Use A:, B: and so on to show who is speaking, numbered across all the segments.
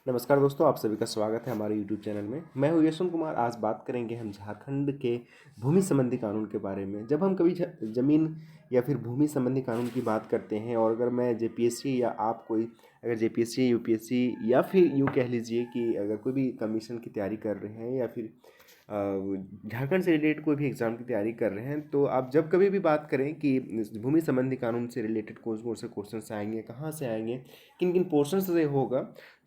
A: नमस्कार दोस्तों, आप सभी का स्वागत है हमारे यूट्यूब चैनल में। मैं हूँ यशवंत कुमार। आज बात करेंगे हम झारखंड के भूमि संबंधी कानून के बारे में। जब हम कभी ज़मीन या फिर भूमि संबंधी कानून की बात करते हैं और अगर मैं जेपीएससी या आप कोई अगर जेपीएससी यूपीएससी या फिर यूँ कह लीजिए कि अगर कोई भी कमीशन की तैयारी कर रहे हैं या फिर झारखंड से रिलेटेड कोई भी एग्ज़ाम की तैयारी कर रहे हैं, तो आप जब कभी भी बात करें कि इस भूमि संबंधी कानून से रिलेटेड कौन कौन से क्वेश्चन आएंगे, कहाँ से आएंगे, किन किन पोर्शन से होगा,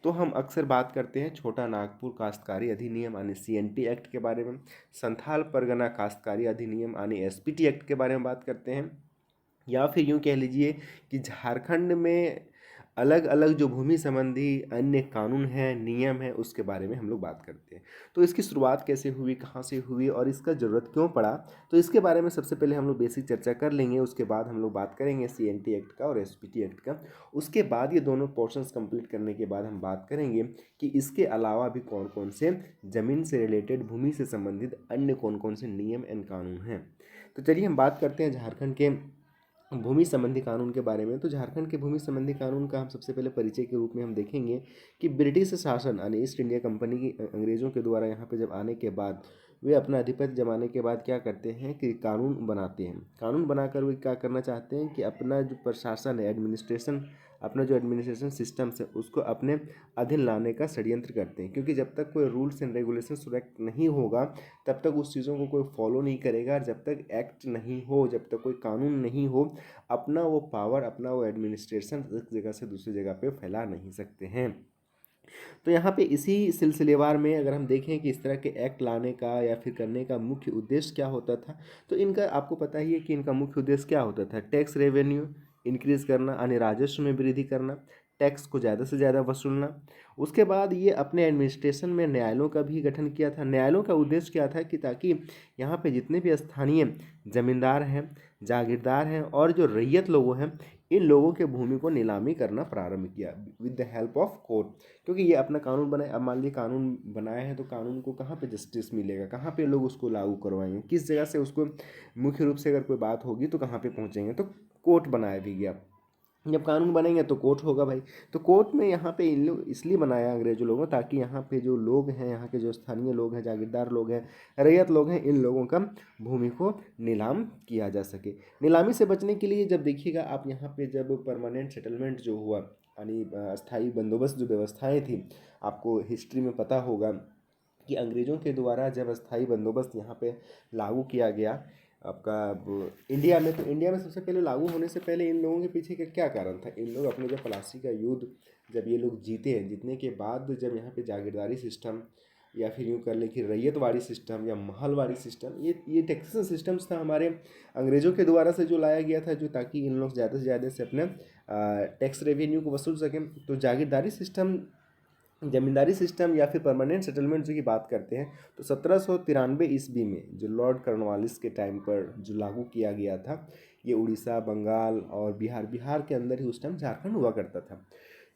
A: तो हम अक्सर बात करते हैं छोटा नागपुर काश्तकारी अधिनियम यानी सीएनटी एक्ट के बारे में, संथाल परगना काश्तकारी अधिनियम यानी एसपीटी एक्ट के बारे में बात करते हैं, या फिर यूँ कह लीजिए कि झारखंड में अलग अलग जो भूमि संबंधी अन्य कानून हैं, नियम हैं, उसके बारे में हम लोग बात करते हैं। तो इसकी शुरुआत कैसे हुई, कहाँ से हुई और इसका ज़रूरत क्यों पड़ा, तो इसके बारे में सबसे पहले हम लोग बेसिक चर्चा कर लेंगे। उसके बाद हम लोग बात करेंगे सीएनटी एक्ट का और एसपीटी एक्ट का। उसके बाद ये दोनों पोर्शंस कंप्लीट करने के बाद हम बात करेंगे कि इसके अलावा भी कौन कौन से ज़मीन से रिलेटेड, भूमि से संबंधित अन्य कौन कौन से नियम एंड कानून हैं। तो चलिए हम बात करते हैं झारखंड के भूमि संबंधी कानून के बारे में। तो झारखंड के भूमि संबंधी कानून का हम सबसे पहले परिचय के रूप में हम देखेंगे कि ब्रिटिश शासन यानी ईस्ट इंडिया कंपनी की अंग्रेज़ों के द्वारा यहाँ पे जब आने के बाद वे अपना आधिपत्य जमाने के बाद क्या करते हैं कि कानून बनाते हैं। कानून बनाकर वे क्या करना चाहते हैं कि अपना जो प्रशासन है, एडमिनिस्ट्रेशन, अपना जो एडमिनिस्ट्रेशन सिस्टम्स है उसको अपने अधीन लाने का षड्यंत्र करते हैं। क्योंकि जब तक कोई रूल्स एंड रेगुलेशन करेक्ट नहीं होगा तब तक उस चीज़ों को कोई फॉलो नहीं करेगा। जब तक एक्ट नहीं हो, जब तक कोई कानून नहीं हो, अपना वो पावर, अपना वो एडमिनिस्ट्रेशन एक जगह से दूसरी जगह पे फैला नहीं सकते हैं। तो यहाँ पे इसी सिलसिलेवार में अगर हम देखें कि इस तरह के एक्ट लाने का या फिर करने का मुख्य उद्देश्य क्या होता था, तो इनका आपको पता ही है कि इनका मुख्य उद्देश्य क्या होता था। टैक्स रेवेन्यू इंक्रीज करना यानी राजस्व में वृद्धि करना, टैक्स को ज़्यादा से ज़्यादा वसूलना। उसके बाद ये अपने एडमिनिस्ट्रेशन में न्यायालयों का भी गठन किया था। न्यायालयों का उद्देश्य क्या था कि ताकि यहाँ पे जितने भी स्थानीय ज़मींदार हैं, जागीरदार हैं और जो रैयत लोग हैं, इन लोगों के भूमि को नीलामी करना प्रारंभ किया with the help of court. क्योंकि ये अपना कानून बनाए। अब मान लीजिए कानून बनाए हैं तो कानून को कहाँ पे जस्टिस मिलेगा, कहाँ पे लोग उसको लागू करवाएंगे, किस जगह से उसको मुख्य रूप से अगर कोई बात होगी तो कहाँ पे पहुँचेंगे, तो कोर्ट बनाया भी गया। जब कानून बनेंगे तो कोर्ट होगा भाई। तो कोर्ट में यहाँ पे इन लोग इसलिए बनाया अंग्रेजों लोगों, ताकि यहाँ पे जो लोग हैं, यहाँ के जो स्थानीय लोग हैं, जागीरदार लोग हैं, रैयत लोग हैं, इन लोगों का भूमि को नीलाम किया जा सके। नीलामी से बचने के लिए जब देखिएगा आप यहाँ पे जब परमानेंट सेटलमेंट जो हुआ यानी अस्थाई बंदोबस्त जो व्यवस्थाएं थी, आपको हिस्ट्री में पता होगा कि अंग्रेज़ों के द्वारा जब अस्थाई बंदोबस्त यहाँ पे लागू किया गया आपका इंडिया में, तो इंडिया में सबसे पहले लागू होने से पहले इन लोगों के पीछे का क्या कारण था। इन लोग अपने जब प्लासी का युद्ध जब ये लोग जीते हैं, जीतने के बाद जब यहाँ पे जागीरदारी सिस्टम या फिर यूँ कर लें कि रैयतवाड़ी सिस्टम या महलवाड़ी सिस्टम, ये टैक्सेशन सिस्टम्स था हमारे अंग्रेज़ों के द्वारा से जो लाया गया था, जो ताकि इन लोग ज़्यादा से ज़्यादा से अपने टैक्स रेवेन्यू को वसूल सकें। तो जागीरदारी सिस्टम, जमींदारी सिस्टम या फिर परमानेंट सेटलमेंट जो की बात करते हैं, तो 1793 ईस्वी में जो लॉर्ड कॉर्नवालिस के टाइम पर जो लागू किया गया था, ये उड़ीसा, बंगाल और बिहार के अंदर ही उस टाइम झारखंड हुआ करता था।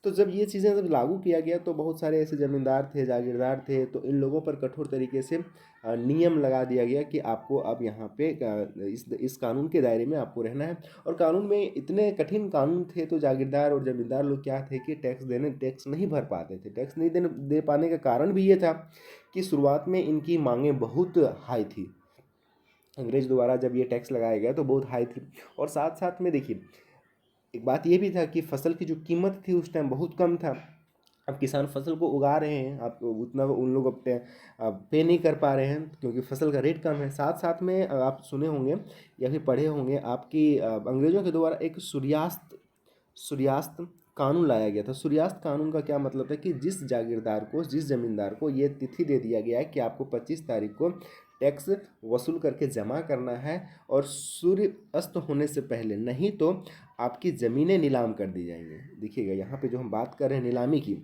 A: तो जब ये चीज़ें जब लागू किया गया तो बहुत सारे ऐसे ज़मींदार थे, जागीरदार थे, तो इन लोगों पर कठोर तरीके से नियम लगा दिया गया कि आपको अब यहाँ पे इस कानून के दायरे में आपको रहना है। और कानून में इतने कठिन कानून थे तो जागीरदार और ज़मींदार लोग क्या थे कि टैक्स नहीं भर पाते थे। टैक्स नहीं दे पाने का कारण भी ये था कि शुरुआत में इनकी मांगें बहुत हाई थी। अंग्रेज द्वारा जब ये टैक्स लगाया गया तो बहुत हाई थी। और साथ साथ में देखिए एक बात ये भी था कि फसल की जो कीमत थी उस टाइम बहुत कम था। अब किसान फसल को उगा रहे हैं, आप उतना उन लोग अब पे नहीं कर पा रहे हैं क्योंकि फसल का रेट कम है। साथ साथ में आप सुने होंगे या फिर पढ़े होंगे आपकी अंग्रेज़ों के द्वारा एक सूर्यास्त सूर्यास्त कानून लाया गया था। सूर्यास्त कानून का क्या मतलब है कि जिस जागीरदार को, जिस ज़मींदार को ये तिथि दे दिया गया है कि आपको 25 तारीख को टैक्स वसूल करके जमा करना है और सूर्य अस्त होने से पहले, नहीं तो आपकी ज़मीनें नीलाम कर दी जाएंगी। देखिएगा यहाँ पे जो हम बात कर रहे हैं नीलामी की,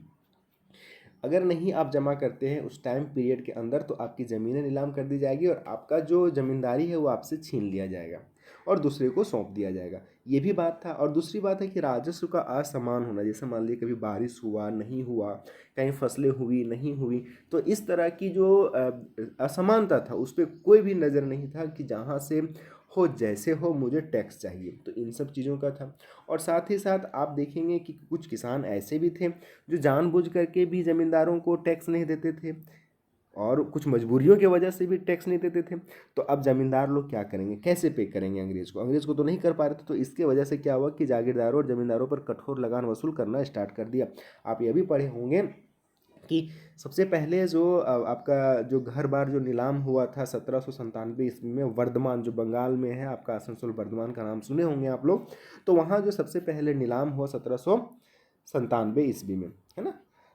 A: अगर नहीं आप जमा करते हैं उस टाइम पीरियड के अंदर तो आपकी ज़मीनें नीलाम कर दी जाएगी और आपका जो ज़मींदारी है वो आपसे छीन लिया जाएगा और दूसरे को सौंप दिया जाएगा। ये भी बात था। और दूसरी बात है कि राजस्व का असमान होना, जैसे मान लीजिए कभी बारिश हुआ नहीं हुआ, कहीं फसलें हुई नहीं हुई, तो इस तरह की जो असमानता था उस पर कोई भी नज़र नहीं था कि जहाँ से हो जैसे हो, मुझे टैक्स चाहिए। तो इन सब चीज़ों का था। और साथ ही साथ आप देखेंगे कि कुछ किसान ऐसे भी थे जो जानबूझ करके भी ज़मींदारों को टैक्स नहीं देते थे, और कुछ मजबूरियों की वजह से भी टैक्स नहीं देते थे। तो अब ज़मींदार लोग क्या करेंगे, कैसे पे करेंगे अंग्रेज़ को? अंग्रेज़ को तो नहीं कर पा रहे थे, तो इसके वजह से क्या हुआ कि जागीरदारों और ज़मींदारों पर कठोर लगान वसूल करना स्टार्ट कर दिया। आप ये भी पढ़े होंगे कि सबसे पहले जो आपका जो घर बार जो नीलाम हुआ था 1797 ईस्वी में, वर्धमान जो बंगाल में है, आपका आसनसोल वर्धमान का नाम सुने होंगे आप लोग। तो वहाँ जो सबसे पहले नीलाम हुआ 1797 ईस्वी में, है ना।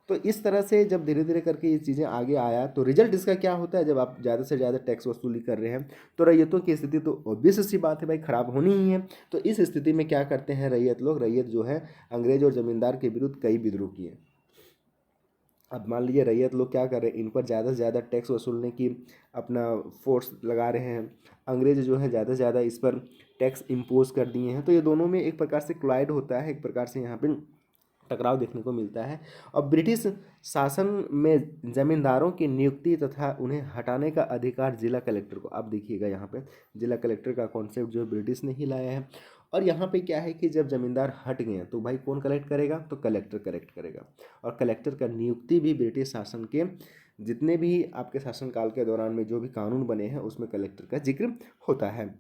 A: तो इस तरह से जब धीरे धीरे करके ये चीज़ें आगे आया, तो रिजल्ट इसका क्या होता है, जब आप ज़्यादा से ज़्यादा टैक्स वसूली कर रहे हैं तो रैयतों की स्थिति तो ऑब्वियस सी बात है भाई, खराब होनी ही है। तो इस स्थिति में क्या करते हैं रैयत लोग, रैयत जो है अंग्रेज और ज़मींदार के विरुद्ध कई विद्रोह किए। अब मान लीजिए रैयत लोग क्या कर रहे हैं, इन पर ज़्यादा से ज़्यादा टैक्स वसूलने की अपना फोर्स लगा रहे हैं। अंग्रेज जो है ज़्यादा से ज़्यादा इस पर टैक्स इम्पोज कर दिए हैं। तो ये दोनों में एक प्रकार से क्लाइड होता है, एक प्रकार से यहाँ पे टकराव देखने को मिलता है। और ब्रिटिश शासन में जमींदारों की नियुक्ति तथा उन्हें हटाने का अधिकार जिला कलेक्टर को, आप देखिएगा यहाँ पे जिला कलेक्टर का कॉन्सेप्ट जो ब्रिटिश ने ही लाया है। और यहाँ पे क्या है कि जब जमींदार हट गए तो भाई कौन कलेक्ट करेगा, तो कलेक्टर कलेक्ट करेगा। और कलेक्टर का नियुक्ति भी ब्रिटिश शासन के जितने भी आपके शासनकाल के दौरान में जो भी कानून बने हैं उसमें कलेक्टर का जिक्र होता है।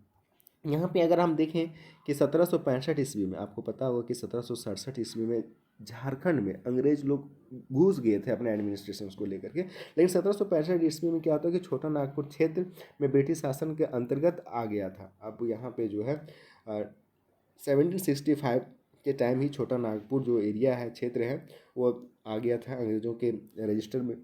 A: यहाँ पे अगर हम देखें कि 1765 ईस्वी में, आपको पता होगा कि 1767 ईस्वी में झारखंड में अंग्रेज लोग घुस गए थे अपने एडमिनिस्ट्रेशन को लेकर के। लेकिन 1765 ईस्वी में क्या होता है कि छोटा नागपुर क्षेत्र में ब्रिटिश शासन के अंतर्गत आ गया था। अब यहाँ पे जो है 1765 के टाइम ही छोटा नागपुर जो एरिया है, क्षेत्र है, वो आ गया था अंग्रेज़ों के रजिस्टर में।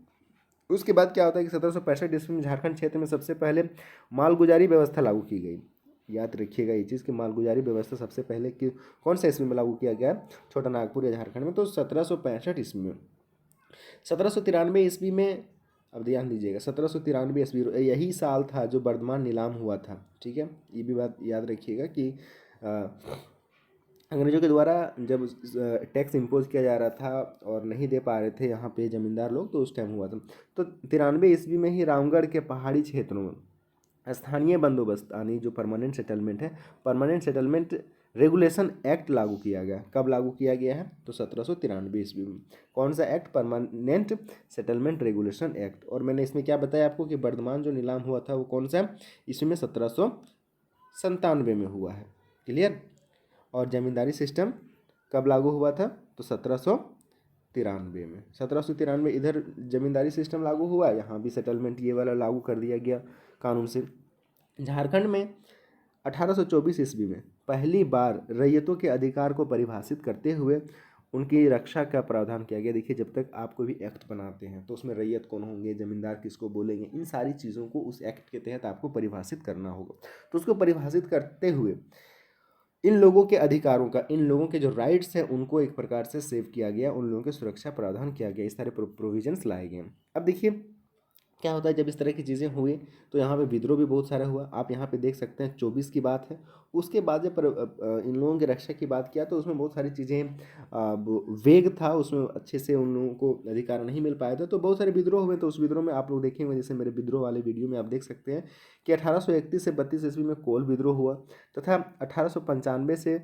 A: उसके बाद क्या होता है कि 1765 ईस्वी में झारखंड क्षेत्र में सबसे पहले मालगुजारी व्यवस्था लागू की गई। याद रखिएगा ये चीज़ कि मालगुजारी व्यवस्था सबसे पहले कि कौन सा ईस्वी में लागू किया गया, छोटा नागपुर या झारखंड में, तो 1765 ईस्वी में। 1793 ईस्वी में, अब ध्यान दीजिएगा 1793 ईस्वी यही साल था जो वर्धमान नीलाम हुआ था। ठीक है, ये भी बात याद रखिएगा कि अंग्रेजों के द्वारा जब टैक्स इम्पोज किया जा रहा था और नहीं दे पा रहे थे यहाँ पे ज़मींदार लोग, तो उस टाइम हुआ था। तो 93 ईस्वी में ही रामगढ़ के पहाड़ी क्षेत्रों में स्थानीय बंदोबस्त यानी जो परमानेंट सेटलमेंट है, परमानेंट सेटलमेंट रेगुलेशन एक्ट लागू किया गया। कब लागू किया गया है, तो 1793 ईस्वी में। कौन सा act, permanent settlement regulation act. और मैंने इसमें क्या बताया आपको कि वर्धमान जो नीलाम हुआ था वो कौन सा ईस्वी में, 1797 में हुआ है। क्लियर। और जमींदारी सिस्टम कब लागू हुआ था, तो 1793 में। 1793 इधर जमींदारी सिस्टम लागू हुआ, यहाँ भी सेटलमेंट ये वाला लागू कर दिया गया कानून से। झारखंड में 1824 ईस्वी में पहली बार रैयतों के अधिकार को परिभाषित करते हुए उनकी रक्षा का प्रावधान किया गया। देखिए, जब तक आप कोई भी एक्ट बनाते हैं तो उसमें रैयत कौन होंगे, जमींदार किसको बोलेंगे, इन सारी चीज़ों को उस एक्ट के तहत आपको परिभाषित करना होगा। तो उसको परिभाषित करते हुए इन लोगों के अधिकारों का, इन लोगों के जो राइट्स हैं उनको एक प्रकार से सेव किया गया, उन लोगों की सुरक्षा प्रावधान किया गया, इस सारे प्रोविजंस लाए गए। अब देखिए क्या होता है जब इस तरह की चीज़ें हुई, तो यहाँ पे विद्रोह भी बहुत सारा हुआ। आप यहाँ पे देख सकते हैं 24 की बात है। उसके बाद जब इन लोगों की रक्षा की बात किया तो उसमें बहुत सारी चीज़ें वेग था, उसमें अच्छे से उन लोगों को अधिकार नहीं मिल पाया था, तो बहुत सारे विद्रोह हुए। तो उस विद्रोह में आप लोग देखेंगे, जैसे मेरे विद्रोह वाले वीडियो में आप देख सकते हैं कि 1831 से 32 ईस्वी में कोल विद्रोह हुआ, तथा 1895 से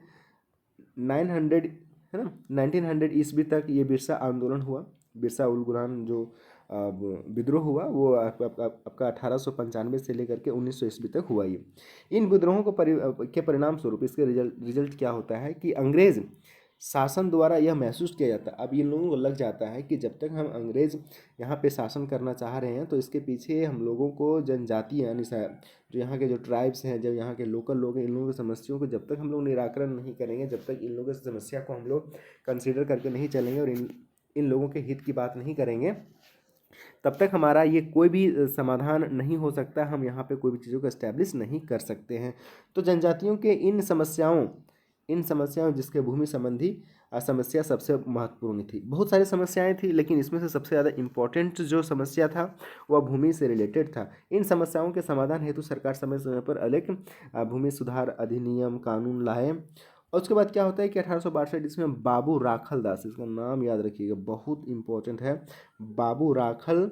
A: 900, है ना, 1900 ईस्वी तक ये बिरसा आंदोलन हुआ। बिरसा उल गुलान जो विद्रोह हुआ वो आपका 1895 से लेकर के 1900 ईस्वी तक हुआ। ये इन विद्रोहों को के परिणाम स्वरूप इसके रिजल्ट क्या होता है कि अंग्रेज शासन द्वारा यह महसूस किया जाता है। अब इन लोगों को लग जाता है कि जब तक हम अंग्रेज यहाँ पे शासन करना चाह रहे हैं तो इसके पीछे हम लोगों को जनजाति यानी जो यहाँ के जो ट्राइब्स हैं, जब यहाँ के लोकल लोग हैं, इन लोगों की समस्याओं को जब तक हम लोग निराकरण नहीं करेंगे, जब तक इन लोगों की समस्या को हम लोग कंसिडर करके नहीं चलेंगे और इन लोगों के हित की बात नहीं करेंगे, तब तक हमारा ये कोई भी समाधान नहीं हो सकता। हम यहाँ पे कोई भी चीज़ों को एस्टैब्लिश नहीं कर सकते हैं। तो जनजातियों के इन समस्याओं जिसके भूमि संबंधी समस्या सबसे महत्वपूर्ण थी। बहुत सारी समस्याएं थी, लेकिन इसमें से सबसे ज़्यादा इम्पोर्टेंट जो समस्या था वह भूमि से रिलेटेड था। इन समस्याओं के समाधान हेतु सरकार समय समय पर अनेक भूमि सुधार अधिनियम कानून लाए। और उसके बाद क्या होता है कि 1862 इसमें बाबू राखल दास, इसका नाम याद रखिएगा, बहुत इंपॉर्टेंट है। बाबू राखल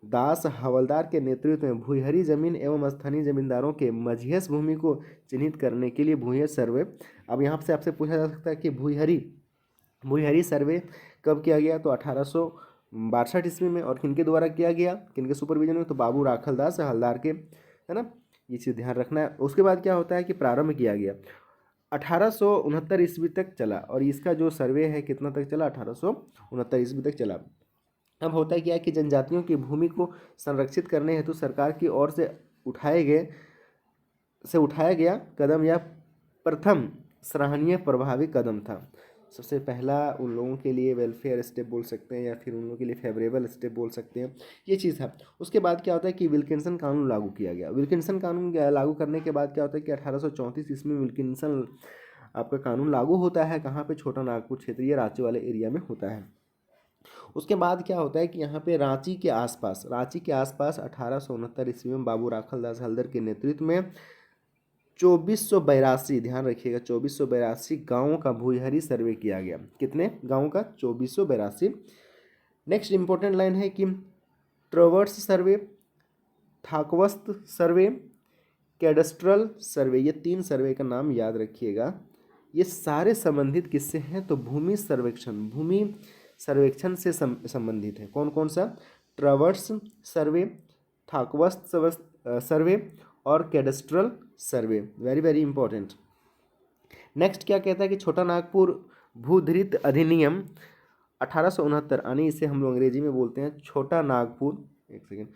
A: दास हवलदार के नेतृत्व में भूयहरी जमीन एवं स्थानीय जमींदारों के मझियस भूमि को चिन्हित करने के लिए भूयस सर्वे। अब यहाँ से आपसे पूछा जा सकता है कि भूयहरी भूयहरी सर्वे कब किया गया, तो 1862 ईस्वी में। और किनके द्वारा किया गया, किनके सुपरविजन में, तो बाबू राखलदास हवलदार के, है ना, ये चीज़ ध्यान रखना है। उसके बाद क्या होता है कि प्रारंभ किया गया 1869 ईस्वी तक चला, और इसका जो सर्वे है कितना तक चला, 1869 ईस्वी तक चला। अब होता है क्या है कि जनजातियों की भूमि को संरक्षित करने हेतु सरकार की ओर से उठाया गया कदम यह प्रथम सराहनीय प्रभावी कदम था। सबसे पहला उन लोगों के लिए वेलफेयर स्टेप बोल सकते हैं, या फिर उन लोगों के लिए फेवरेबल स्टेप बोल सकते हैं, ये चीज़ है। उसके बाद क्या होता है कि विल्किंसन कानून लागू किया गया। विल्किंसन कानून लागू करने के बाद क्या होता है कि 1834 ईस्वी में विल्किंसन आपका कानून लागू होता है। कहाँ पे, छोटा नागपुर क्षेत्रीय रांची वाले एरिया में होता है। उसके बाद क्या होता है कि यहाँ पे रांची के आसपास 1869 ईस्वी में बाबू राखलदास हल्दर के नेतृत्व में 2482, ध्यान रखिएगा, 2482 गाँवों का भूयहरी सर्वे किया गया। कितने गाँवों का, 2482। नेक्स्ट इंपॉर्टेंट लाइन है कि ट्रवर्स सर्वे, थाकवस्त सर्वे, कैडस्ट्रल सर्वे, ये 3 सर्वे का नाम याद रखिएगा। ये सारे संबंधित किससे हैं, तो भूमि सर्वेक्षण से संबंधित है। कौन कौन सा, ट्रवर्स सर्वे, थाकवस्त सर्वे और कैडस्ट्रल सर्वे, वेरी वेरी इंपॉर्टेंट। नेक्स्ट क्या कहता है कि छोटा नागपुर भूधृत अधिनियम 1869, यानी इसे हम लोग अंग्रेजी में बोलते हैं छोटा नागपुर, एक सेकेंड,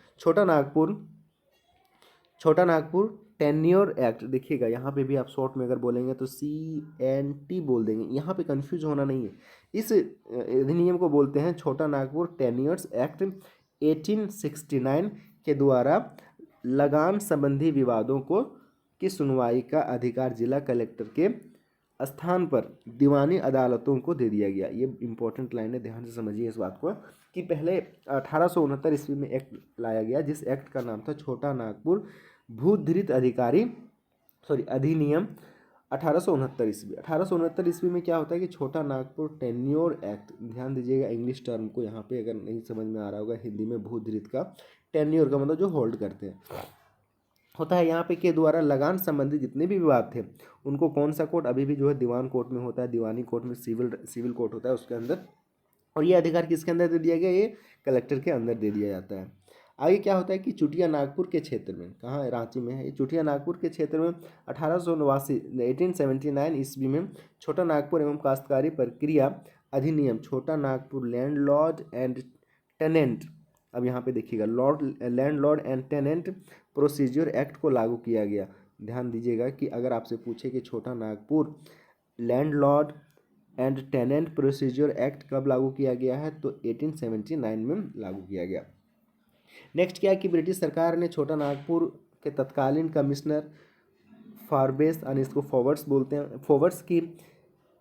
A: छोटा नागपुर टेन्योर एक्ट। देखिएगा यहाँ पे भी आप शॉर्ट में अगर बोलेंगे तो CNT बोल देंगे, यहाँ पे कंफ्यूज होना नहीं है। इस अधिनियम को बोलते हैं छोटा नागपुर टेन्योर्स एक्ट 1869 के द्वारा लगान संबंधी विवादों को की सुनवाई का अधिकार जिला कलेक्टर के स्थान पर दीवानी अदालतों को दे दिया गया। ये इंपॉर्टेंट लाइन है, ध्यान से समझिए इस बात को कि पहले 1869 ईस्वी में एक्ट लाया गया, जिस एक्ट का नाम था छोटा नागपुर भूधृत अधिनियम 1869 ईस्वी। 1869 ईस्वी में क्या होता है कि छोटा नागपुर टेन्योर एक्ट, ध्यान दीजिएगा इंग्लिश टर्म को, यहाँ पे अगर नहीं समझ में आ रहा होगा हिंदी में, भूधृत का, टेन्योर का मतलब जो होल्ड करते हैं होता है। यहाँ पे के द्वारा लगान संबंधी जितने भी विवाद थे उनको कौन सा कोर्ट, अभी भी जो है दीवान कोर्ट में होता है, दीवानी कोर्ट में सिविल कोर्ट होता है उसके अंदर, और ये अधिकार किसके अंदर दे दिया गया, ये कलेक्टर के अंदर दे दिया जाता है। आगे क्या होता है कि चुटिया नागपुर के क्षेत्र में, कहाँ है, रांची में है, ये चुटिया नागपुर के क्षेत्र में 1879 ईस्वी में छोटा नागपुर एवं काश्तकारी प्रक्रिया अधिनियम, छोटा नागपुर लैंडलॉर्ड एंड टेनेंट, अब यहाँ पे देखिएगा landlord and tenant procedure act को लागू किया गया। ध्यान दीजिएगा कि अगर आपसे पूछे कि Chota Nagpur landlord and tenant procedure act कब लागू किया गया है, तो 1879 में लागू किया गया। नेक्स्ट क्या है कि ब्रिटिश सरकार ने छोटा नागपुर के तत्कालीन कमिश्नर फॉरबेस, यानी इसको फॉवर्ड्स बोलते हैं, फॉवर्ड्स की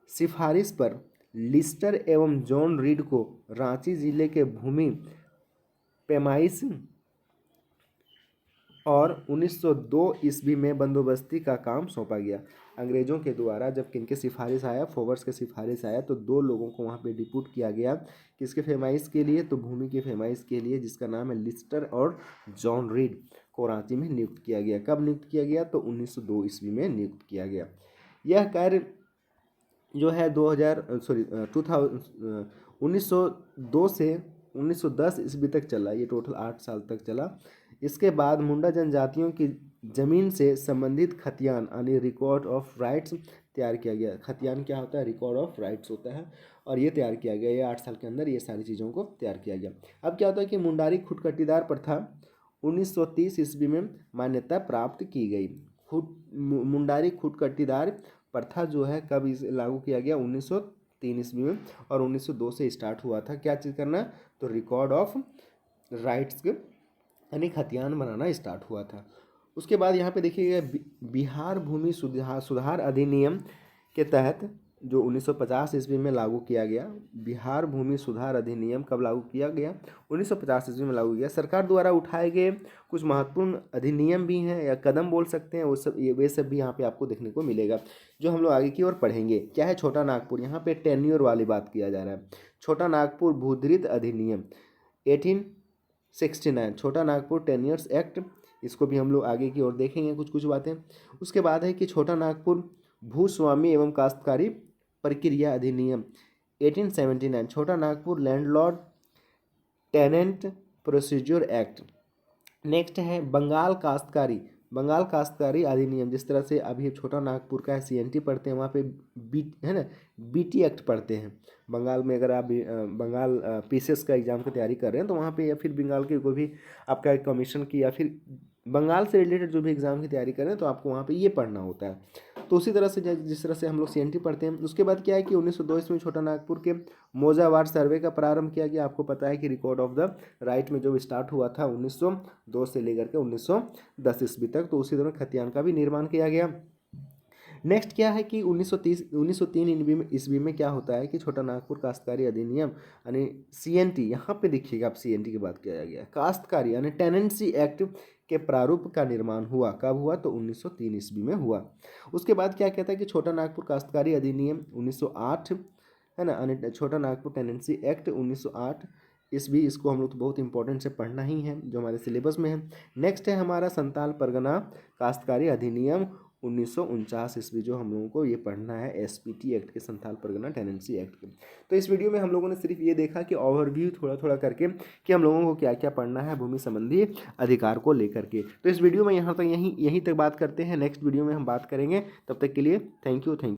A: सिफारिश पर लिस्टर एवं जॉन रीड को रांची जिले के भूमि पैमाइश और 1902 ईस्वी में बंदोबस्ती का काम सौंपा गया। अंग्रेजों के द्वारा जब किनके सिफारिश आया, फॉवर्ड्स के सिफारिश आया, तो 2 लोगों को वहाँ पे डिप्यूट किया गया, किसके फेमाइश के लिए, तो भूमि के फेमाइश के लिए, जिसका नाम है लिस्टर और जॉन रीड, को रांची में नियुक्त किया गया। कब नियुक्त किया गया, तो 1902 ईस्वी में नियुक्त किया गया। यह कार्य जो है 1902 से 1910 ईस्वी तक चला, ये टोटल 8 साल तक चला। इसके बाद मुंडा जनजातियों की जमीन से संबंधित खतियान, यानी रिकॉर्ड ऑफ राइट्स तैयार किया गया। खतियान क्या होता है, रिकॉर्ड ऑफ राइट्स होता है, और ये तैयार किया गया। ये 8 साल के अंदर ये सारी चीज़ों को तैयार किया गया। अब क्या होता है कि मुंडारी खुटकटीदार प्रथा 1930 ईस्वी में मान्यता प्राप्त की गई। मुंडारी खुटकटीदार प्रथा जो है कब इस लागू किया गया, 1903 ईस्वी में, और 1902 से स्टार्ट हुआ था। क्या चीज़ करना, तो रिकॉर्ड ऑफ राइट्स के यानी खतियान बनाना स्टार्ट हुआ था। उसके बाद यहाँ पे देखिएगा बिहार भूमि सुधार अधिनियम के तहत जो 1950 ईस्वी में लागू किया गया। बिहार भूमि सुधार अधिनियम कब लागू किया गया, 1950 ईस्वी में लागू किया। सरकार द्वारा उठाए गए कुछ महत्वपूर्ण अधिनियम भी हैं, या कदम बोल सकते हैं, वे सब भी यहाँ पे आपको देखने को मिलेगा, जो हम लोग आगे की ओर पढ़ेंगे। क्या है छोटा नागपुर, यहाँ पे टेन्योर वाली बात किया जा रहा है। छोटा नागपुर भूधृत अधिनियम 69 छोटा नागपुर टेन्योर्स एक्ट, इसको भी हम लोग आगे की ओर देखेंगे कुछ कुछ बातें। उसके बाद है कि छोटा नागपुर भूस्वामी एवं काश्तकारी प्रक्रिया अधिनियम 1879, Chota Nagpur landlord tenant procedure act. Next है बंगाल काश्तकारी अधिनियम, जिस तरह से अभी छोटा नागपुर का CNT पढ़ते हैं, वहाँ पे बी है ना BT एक्ट पढ़ते हैं। बंगाल में अगर आप बंगाल PCS का एग्जाम की तैयारी कर रहे हैं तो वहाँ पे, या फिर बंगाल के कोई भी आपका कमीशन की, या फिर बंगाल से रिलेटेड जो भी एग्जाम की तैयारी कर रहे हैं तो आपको वहाँ पे ये पढ़ना होता है। तो उसी तरह से जिस तरह से हम लोग CNT पढ़ते हैं। उसके बाद क्या है कि 1902 ईस्वी में छोटा नागपुर के मौजावार सर्वे का प्रारंभ किया गया। आपको पता है कि रिकॉर्ड ऑफ द राइट में जो स्टार्ट हुआ था 1902 से लेकर के 1910 ईस्वी तक, तो उसी दौरान खतियान का भी निर्माण किया गया। नेक्स्ट क्या है कि 1903 ईस्वी में क्या होता है कि छोटा नागपुर काश्तकारी अधिनियम यानी CNT, यहाँ पे देखिएगा आप CNT की बात किया गया, काश्तकारी यानी टेनेंसी एक्ट के प्रारूप का निर्माण हुआ। कब हुआ? तो 1903 ईस्वी में हुआ। उसके बाद क्या कहता है कि छोटा नागपुर काश्तकारी अधिनियम 1908 है ना, यानी छोटा नागपुर टेनेंसी एक्ट 1908 ईस्वी, इसको हम लोग तो बहुत इंपॉर्टेंट से पढ़ना ही है, जो हमारे सिलेबस में है। नेक्स्ट है हमारा संताल परगना काश्तकारी अधिनियम 1949 ईस्वी, जो हम लोगों को ये पढ़ना है SPT एक्ट के, संथाल परगना टेनेंसी एक्ट के। तो इस वीडियो में हम लोगों ने सिर्फ ये देखा कि ओवरव्यू थोड़ा थोड़ा करके कि हम लोगों को क्या क्या पढ़ना है भूमि संबंधी अधिकार को लेकर के। तो इस वीडियो में यहाँ तक यहीं तक बात करते हैं। नेक्स्ट वीडियो में हम बात करेंगे। तब तक के लिए थैंक यू।